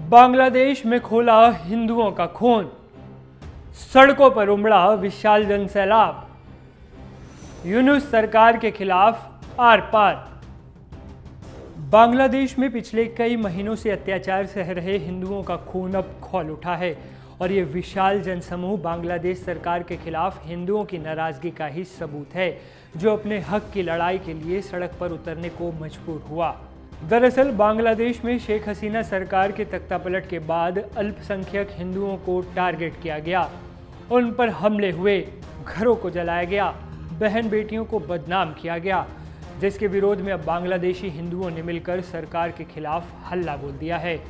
बांग्लादेश में खोला हिंदुओं का खून, सड़कों पर उमड़ा विशाल जनसैलाब, यूनुस सरकार के खिलाफ आर पार। बांग्लादेश में पिछले कई महीनों से अत्याचार सह रहे हिंदुओं का खून अब खौल उठा है और ये विशाल जनसमूह बांग्लादेश सरकार के खिलाफ हिंदुओं की नाराजगी का ही सबूत है, जो अपने हक की लड़ाई के लिए सड़क पर उतरने को मजबूर हुआ। दरअसल बांग्लादेश में शेख हसीना सरकार के तख्तापलट के बाद अल्पसंख्यक हिंदुओं को टारगेट किया गया, उन पर हमले हुए, घरों को जलाया गया, बहन बेटियों को बदनाम किया गया, जिसके विरोध में अब बांग्लादेशी हिंदुओं ने मिलकर सरकार के खिलाफ हल्ला बोल दिया है।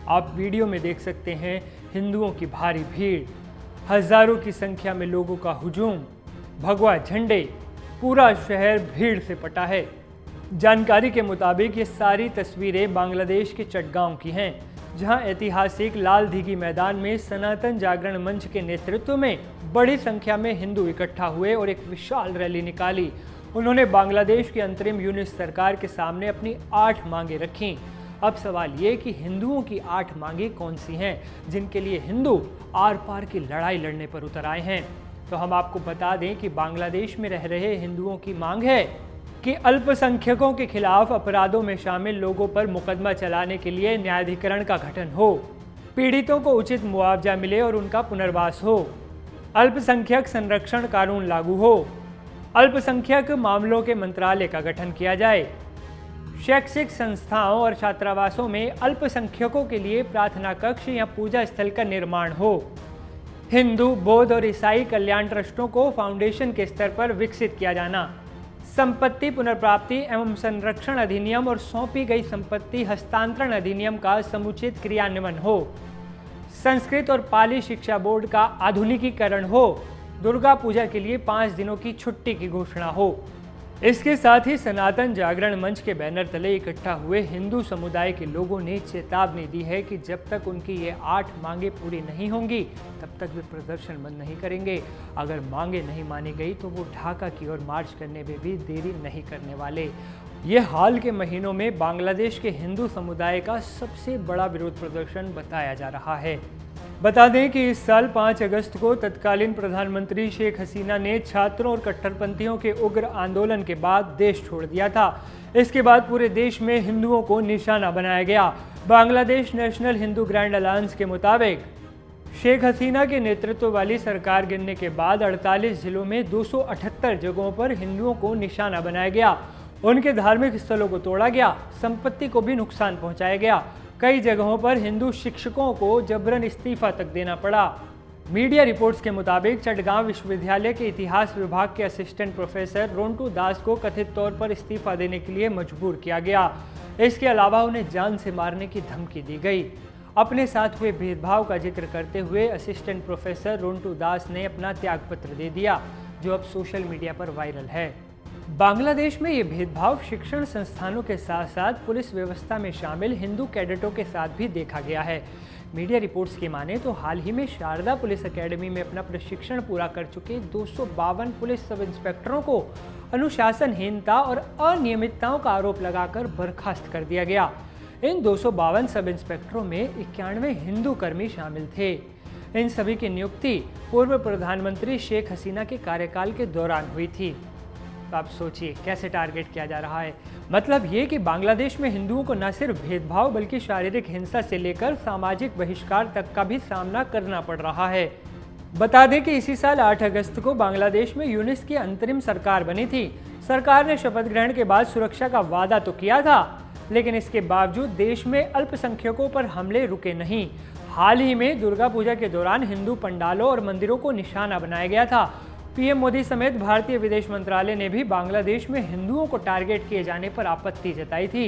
आप वीडियो में देख सकते हैं हिंदुओं की भारी भीड़, हजारों की संख्या में लोगों का हुजूम, भगवा झंडे, पूरा शहर भीड़ से पटा है। जानकारी के मुताबिक ये सारी तस्वीरें बांग्लादेश के चटगांव की हैं, जहां ऐतिहासिक लाल दीघी मैदान में सनातन जागरण मंच के नेतृत्व में बड़ी संख्या में हिंदू इकट्ठा हुए और एक विशाल रैली निकाली। उन्होंने बांग्लादेश की अंतरिम यूनुस सरकार के सामने अपनी 8 मांगें रखीं। अब सवाल ये कि हिंदुओं की 8 मांगें कौन सी हैं जिनके लिए हिंदू आर पार की लड़ाई लड़ने पर उतर आए हैं। तो हम आपको बता दें कि बांग्लादेश में रह रहे हिंदुओं की मांग है कि अल्पसंख्यकों के खिलाफ अपराधों में शामिल लोगों पर मुकदमा चलाने के लिए न्यायाधिकरण का गठन हो, पीड़ितों को उचित मुआवजा मिले और उनका पुनर्वास हो, अल्पसंख्यक संरक्षण कानून लागू हो, अल्पसंख्यक मामलों के मंत्रालय का गठन किया जाए, शैक्षिक संस्थाओं और छात्रावासों में अल्पसंख्यकों के लिए प्रार्थना कक्ष या पूजा स्थल का निर्माण हो, हिंदू, बौद्ध और ईसाई कल्याण ट्रस्टों को फाउंडेशन के स्तर पर विकसित किया जाना, संपत्ति पुनर्प्राप्ति एवं संरक्षण अधिनियम और सौंपी गई संपत्ति हस्तांतरण अधिनियम का समुचित क्रियान्वयन हो, संस्कृत और पाली शिक्षा बोर्ड का आधुनिकीकरण हो, दुर्गा पूजा के लिए 5 दिनों की छुट्टी की घोषणा हो। इसके साथ ही सनातन जागरण मंच के बैनर तले इकट्ठा हुए हिंदू समुदाय के लोगों ने चेतावनी दी है कि जब तक उनकी ये 8 मांगे पूरी नहीं होंगी तब तक वे प्रदर्शन बंद नहीं करेंगे। अगर मांगे नहीं मानी गई तो वो ढाका की ओर मार्च करने में भी देरी नहीं करने वाले। ये हाल के महीनों में बांग्लादेश के हिंदू समुदाय का सबसे बड़ा विरोध प्रदर्शन बताया जा रहा है। बता दें कि इस साल 5 अगस्त को तत्कालीन प्रधानमंत्री शेख हसीना ने छात्रों और कट्टरपंथियों के उग्र आंदोलन के बाद देश छोड़ दिया था। इसके बाद पूरे देश में हिंदुओं को निशाना बनाया गया। Bangladesh national Hindu grand alliance के मुताबिक शेख हसीना के नेतृत्व वाली सरकार गिरने के बाद 48 जिलों में 278 जगहों पर हिंदुओं को निशाना बनाया गया। उनके धार्मिक स्थलों को तोड़ा गया, संपत्ति को भी नुकसान पहुंचाया गया। कई जगहों पर हिंदू शिक्षकों को जबरन इस्तीफा तक देना पड़ा। मीडिया रिपोर्ट्स के मुताबिक चटगांव विश्वविद्यालय के इतिहास विभाग के असिस्टेंट प्रोफेसर रोंटू दास को कथित तौर पर इस्तीफा देने के लिए मजबूर किया गया। इसके अलावा उन्हें जान से मारने की धमकी दी गई। अपने साथ हुए भेदभाव का जिक्र करते हुए असिस्टेंट प्रोफेसर रोंटू दास ने अपना त्यागपत्र दे दिया, जो अब सोशल मीडिया पर वायरल है। बांग्लादेश में ये भेदभाव शिक्षण संस्थानों के साथ साथ पुलिस व्यवस्था में शामिल हिंदू कैडेटों के साथ भी देखा गया है। मीडिया रिपोर्ट्स की माने तो हाल ही में शारदा पुलिस अकेडमी में अपना प्रशिक्षण पूरा कर चुके 252 पुलिस सब इंस्पेक्टरों को अनुशासनहीनता और अनियमितताओं का आरोप लगाकर बर्खास्त कर दिया गया। इन 252 सब इंस्पेक्टरों में 91 हिंदू कर्मी शामिल थे। इन सभी की नियुक्ति पूर्व प्रधानमंत्री शेख हसीना के कार्यकाल के दौरान हुई थी। तो आप सोचिए कैसे टारगेट किया जा रहा है। मतलब ये कि बांग्लादेश में हिंदुओं को न सिर्फ भेदभाव बल्कि शारीरिक हिंसा से लेकर सामाजिक बहिष्कार तक का भी सामना करना पड़ रहा है। बता दें कि इसी साल 8 अगस्त को बांग्लादेश में यूनुस की अंतरिम सरकार बनी थी। सरकार ने शपथ ग्रहण के बाद सुरक्षा का वादा तो किया था, लेकिन इसके बावजूद देश में अल्पसंख्यकों पर हमले रुके नहीं। हाल ही में दुर्गा पूजा के दौरान हिंदू पंडालों और मंदिरों को निशाना बनाया गया था। पीएम मोदी समेत भारतीय विदेश मंत्रालय ने भी बांग्लादेश में हिंदुओं को टारगेट किए जाने पर आपत्ति जताई थी,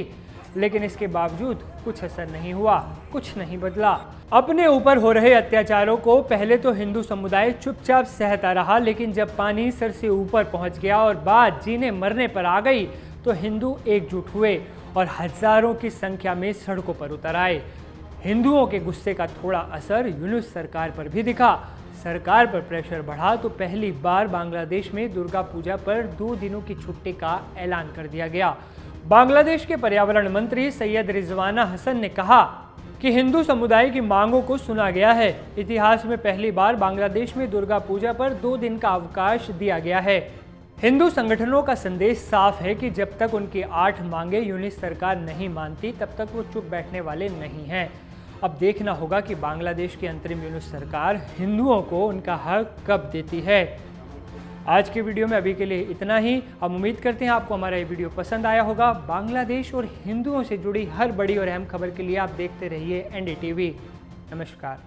लेकिन इसके बावजूद कुछ असर नहीं हुआ, कुछ नहीं बदला। अपने ऊपर हो रहे अत्याचारों को पहले तो हिंदू समुदाय चुपचाप सहता रहा, लेकिन जब पानी सर से ऊपर पहुंच गया और बात जीने मरने पर आ गई तो हिंदू एकजुट हुए और हजारों की संख्या में सड़कों पर उतर आए। हिंदुओं के गुस्से का थोड़ा असर यूनुस सरकार पर भी दिखा। सरकार पर प्रेशर बढ़ा तो पहली बार बांग्लादेश में दुर्गा पूजा पर 2 दिनों की छुट्टी का ऐलान कर दिया गया। बांग्लादेश के पर्यावरण मंत्री सैयद रिजवाना हसन ने कहा कि हिंदू समुदाय की मांगों को सुना गया है। इतिहास में पहली बार बांग्लादेश में दुर्गा पूजा पर 2 दिन का अवकाश दिया गया है। हिंदू संगठनों का संदेश साफ है कि जब तक उनकी 8 मांगे यूनिट सरकार नहीं मानती तब तक वो चुप बैठने वाले नहीं हैं। अब देखना होगा कि बांग्लादेश की अंतरिम यूनिट सरकार हिंदुओं को उनका हक कब देती है। आज के वीडियो में अभी के लिए इतना ही। हम उम्मीद करते हैं आपको हमारा ये वीडियो पसंद आया होगा। बांग्लादेश और हिंदुओं से जुड़ी हर बड़ी और अहम खबर के लिए आप देखते रहिए NDTV। नमस्कार।